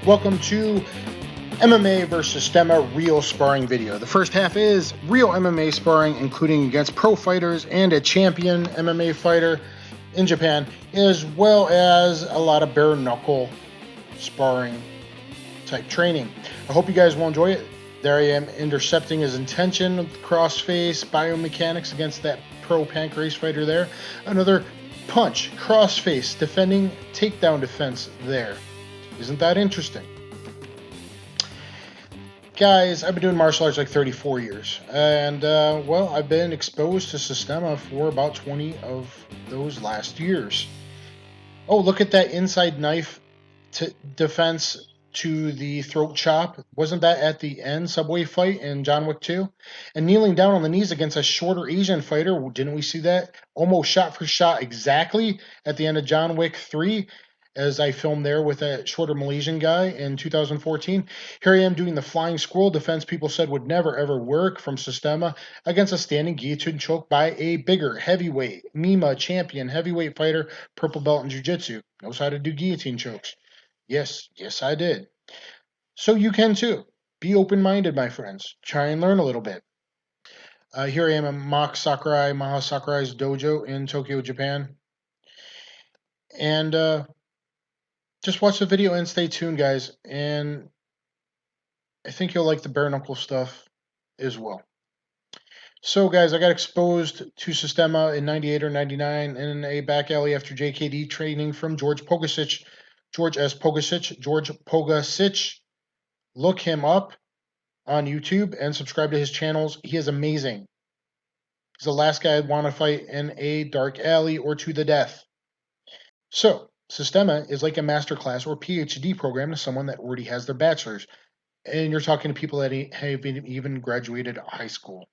Welcome to MMA vs. Systema real sparring video. The first half is real MMA sparring, including against pro fighters and a champion MMA fighter in Japan, as well as a lot of bare knuckle sparring type training. I hope you guys will enjoy it. There I am intercepting his intention with crossface biomechanics against that pro pancrase fighter there. Another punch, crossface, defending takedown defense there. Isn't that interesting? Guys, I've been doing martial arts like 34 years, and well, I've been exposed to Systema for about 20 of those last years. Oh, look at that inside knife defense to the throat chop. Wasn't that at the end Subway fight in John Wick 2? And kneeling down on the knees against a shorter Asian fighter, didn't we see that? Almost shot for shot exactly at the end of John Wick 3, as I filmed there with a shorter Malaysian guy in 2014. Here I am doing the flying squirrel defense people said would never ever work from Systema against a standing guillotine choke by a bigger heavyweight, Mima champion heavyweight fighter, purple belt in jiu-jitsu. Knows how to do guillotine chokes. Yes, I did. So you can too. Be open-minded, my friends. Try and learn a little bit. Here I am at Maha Sakurai's dojo in Tokyo, Japan. And just watch the video and stay tuned, guys. And I think you'll like the bare knuckle stuff as well. So, guys, I got exposed to Systema in 98 or 99 in a back alley after JKD training from George Pogasic. George Pogasic. Look him up on YouTube and subscribe to his channels. He is amazing. He's the last guy I'd want to fight in a dark alley or to the death. So, Systema is like a masterclass or PhD program to someone that already has their bachelor's. And you're talking to people that have even graduated high school.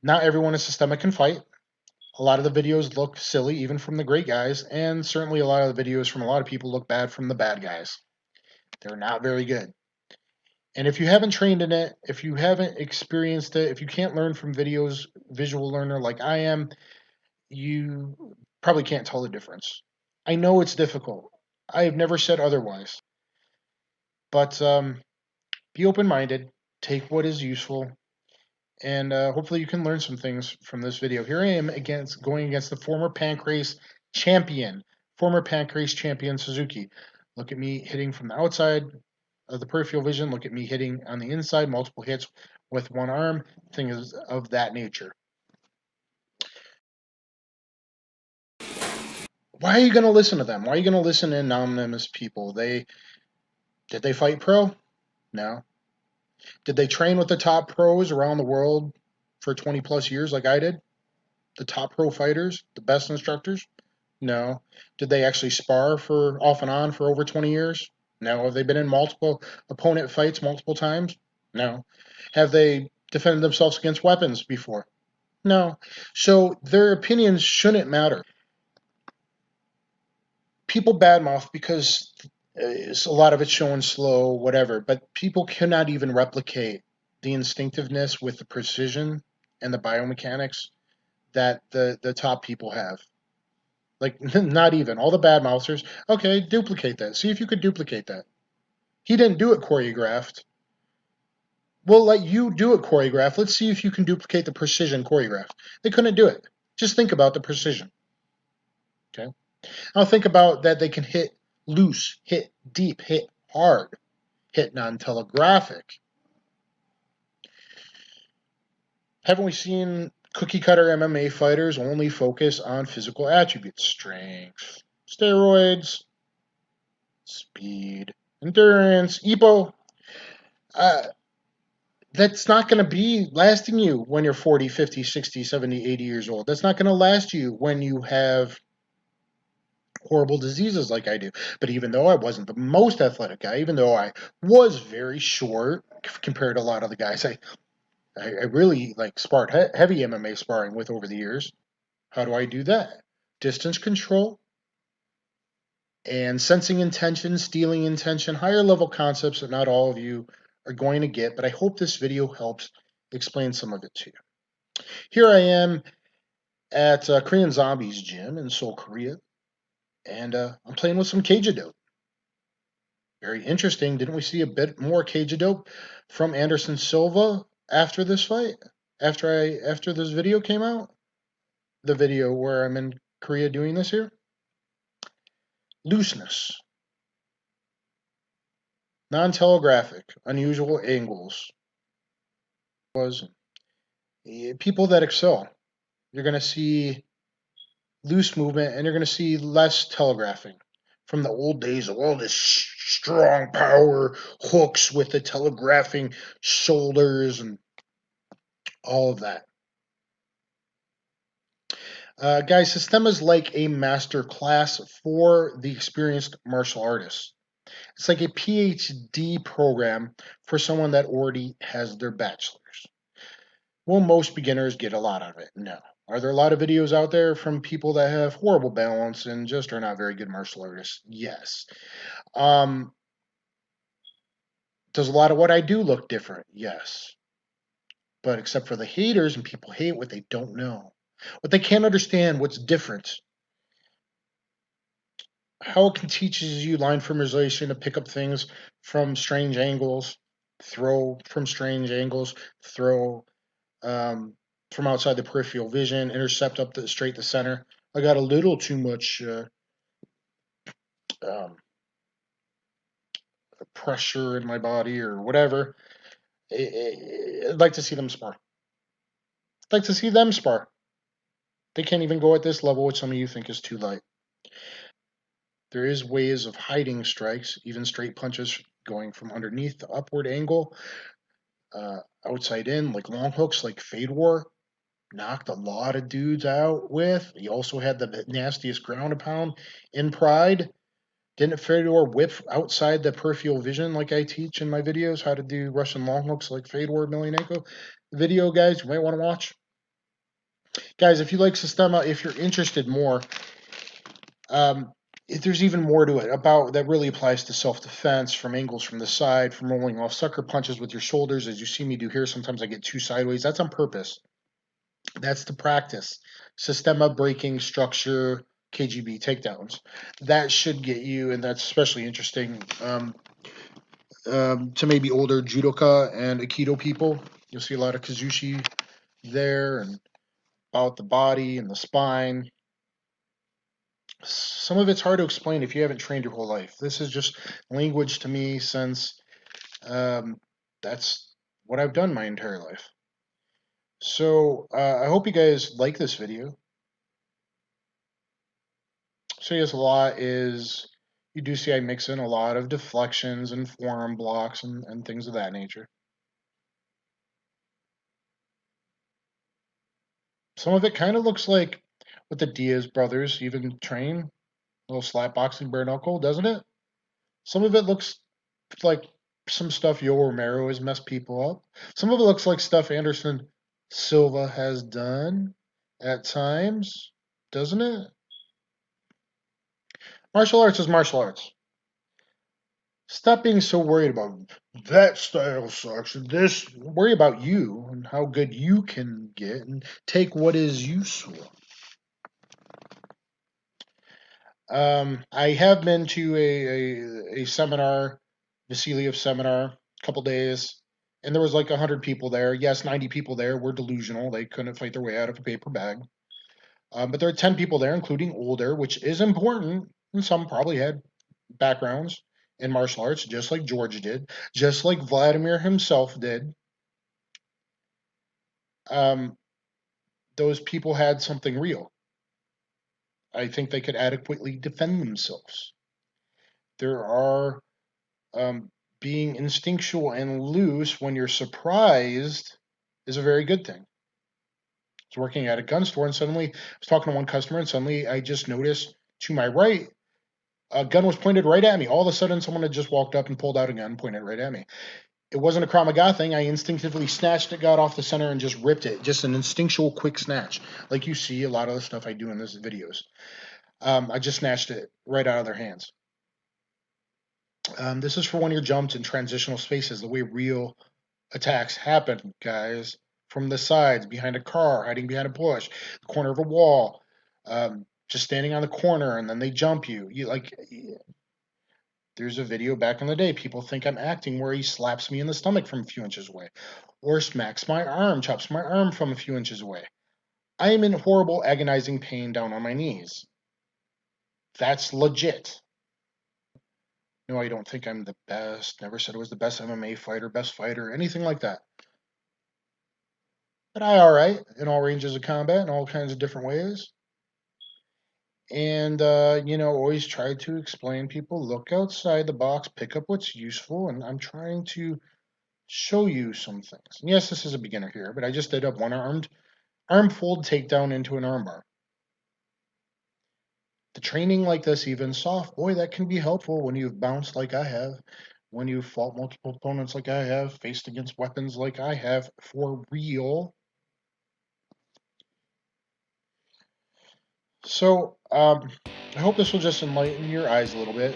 Not everyone in Systema can fight. A lot of the videos look silly, even from the great guys, and certainly a lot of the videos from a lot of people look bad from the bad guys. They're not very good. And if you haven't trained in it, if you haven't experienced it, if you can't learn from videos, visual learner like I am, you probably can't tell the difference. I know it's difficult. I have never said otherwise. But be open-minded, take what is useful, and hopefully you can learn some things from this video. Here I am going against the former pancrase champion Suzuki. Look at me hitting from the outside of the peripheral vision. Look at me hitting on the inside, multiple hits with one arm, things of that nature. Why are you going to listen to them? Why are you going to listen to anonymous people? Did they fight pro? No. Did they train with the top pros around the world for 20 plus years like I did? The top pro fighters, the best instructors? No. Did they actually spar for off and on for over 20 years? No. Have they been in multiple opponent fights multiple times? No. Have they defended themselves against weapons before? No. So their opinions shouldn't matter. People badmouth because a lot of it's showing slow, whatever, but people cannot even replicate the instinctiveness with the precision and the biomechanics that the top people have. Like, not even. All the bad mouthers, okay, duplicate that. See if you could duplicate that. He didn't do it choreographed. We'll let you do it choreographed. Let's see if you can duplicate the precision choreographed. They couldn't do it. Just think about the precision. Okay? Now think about that they can hit loose, hit deep, hit hard, hit non-telegraphic. Haven't we seen cookie-cutter MMA fighters only focus on physical attributes? Strength, steroids, speed, endurance, EPO. That's not going to be lasting you when you're 40, 50, 60, 70, 80 years old. That's not going to last you when you have horrible diseases like I do. But even though I wasn't the most athletic guy, even though I was very short compared to a lot of the guys I really sparred heavy MMA sparring with over the years. How do I do that? Distance control and sensing intention, stealing intention, higher level concepts that not all of you are going to get, but I hope this video helps explain some of it to you. Here I am at Korean Zombies gym in Seoul, Korea, and I'm playing with some Keijudo. Very interesting. Didn't we see a bit more cage dope from Anderson Silva after this fight? After this video came out? The video where I'm in Korea doing this here? Looseness. Non-telegraphic. Unusual angles. Was people that excel. You're going to see loose movement, and you're going to see less telegraphing from the old days of all this strong power hooks with the telegraphing shoulders and all of that. Guys, Systema is like a master class for the experienced martial artists. It's like a PhD program for someone that already has their bachelor's. Will most beginners get a lot out of it? No. Are there a lot of videos out there from people that have horrible balance and just are not very good martial artists? Yes. Does a lot of what I do look different? Yes. But except for the haters, and people hate what they don't know. What they can't understand, what's different. How it can teaches you line formation to pick up things from strange angles, throw from strange angles, throw from outside the peripheral vision, intercept up the straight to center. I got a little too much um, pressure in my body or whatever. I'd like to see them spar. I'd like to see them spar. They can't even go at this level, which some of you think is too light. There is ways of hiding strikes, even straight punches going from underneath the upward angle, outside in, like long hooks, like Fade War. Knocked a lot of dudes out with. He also had the nastiest ground and pound in Pride. Didn't Fedor whip outside the peripheral vision like I teach in my videos how to do Russian long hooks like Fedor Emelianenko? Video, guys, you might want to watch. Guys, if you like Systema, if you're interested more, if there's even more to it about that really applies to self-defense from angles from the side, from rolling off sucker punches with your shoulders, as you see me do here. Sometimes I get too sideways. That's on purpose. That's the practice. Systema breaking structure, KGB takedowns. That should get you, and that's especially interesting to maybe older judoka and aikido people. You'll see a lot of kazushi there, and about the body and the spine. Some of it's hard to explain if you haven't trained your whole life. This is just language to me since that's what I've done my entire life. So I hope you guys like this video. So yes, a lot is, you do see I mix in a lot of deflections and forearm blocks and things of that nature. Some of it kind of looks like what the Diaz brothers even train, a little slap boxing bare knuckle, doesn't it? Some of it looks like some stuff Yo Romero has messed people up. Some of it looks like stuff Anderson Silva has done at times, doesn't it? Martial arts is martial arts. Stop being so worried about that style sucks. This, worry about you and how good you can get and take what is useful. I have been to a seminar, Vasiliev seminar, a couple days, and there was like 100 people there. Yes, 90 people there were delusional. They couldn't fight their way out of a paper bag. But there are 10 people there, including older, which is important. And some probably had backgrounds in martial arts, just like George did, just like Vladimir himself did. Those people had something real. I think they could adequately defend themselves. There are being instinctual and loose when you're surprised is a very good thing. I was working at a gun store and suddenly I was talking to one customer and suddenly I just noticed to my right a gun was pointed right at me. All of a sudden someone had just walked up and pulled out a gun and pointed right at me. It wasn't a Krav Maga thing. I instinctively snatched it, got off the center, and just ripped it. Just an instinctual quick snatch. Like you see a lot of the stuff I do in these videos. I just snatched it right out of their hands. This is for when you're jumped in transitional spaces, the way real attacks happen, guys. From the sides, behind a car, hiding behind a bush, the corner of a wall, just standing on the corner, and then they jump you. There's a video back in the day, people think I'm acting, where he slaps me in the stomach from a few inches away, or smacks my arm, chops my arm from a few inches away. I am in horrible, agonizing pain down on my knees. That's legit. No, I don't think I'm the best. Never said I was the best MMA fighter, best fighter, anything like that. But I alright in all ranges of combat in all kinds of different ways. And, always try to explain people, look outside the box, pick up what's useful, and I'm trying to show you some things. And yes, this is a beginner here, but I just did a one-armed arm fold takedown into an armbar. The training like this, even soft, boy, that can be helpful when you've bounced like I have, when you've fought multiple opponents like I have, faced against weapons like I have, for real. So, I hope this will just enlighten your eyes a little bit.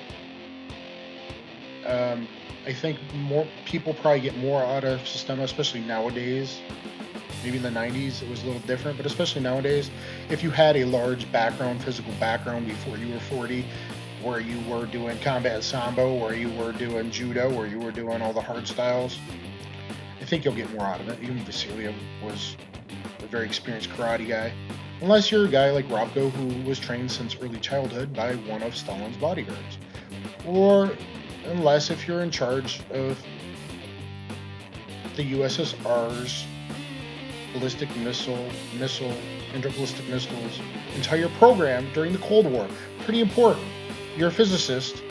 I think more people probably get more out of Systema, especially nowadays. Maybe in the 90s it was a little different, but especially nowadays, if you had a large background, physical background before you were 40, where you were doing combat sambo, where you were doing judo, where you were doing all the hard styles, I think you'll get more out of it. Even Vasiliev was a very experienced karate guy. Unless you're a guy like Ryabko, who was trained since early childhood by one of Stalin's bodyguards. Or unless if you're in charge of the USSR's ballistic missile, interballistic missiles, entire program during the Cold War. Pretty important. You're a physicist,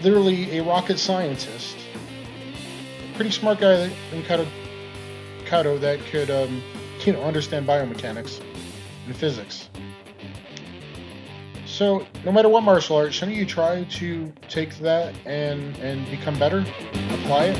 literally a rocket scientist, pretty smart guy in Kado that could, understand biomechanics and physics. So, no matter what martial art, shouldn't you try to take that and become better? Apply it?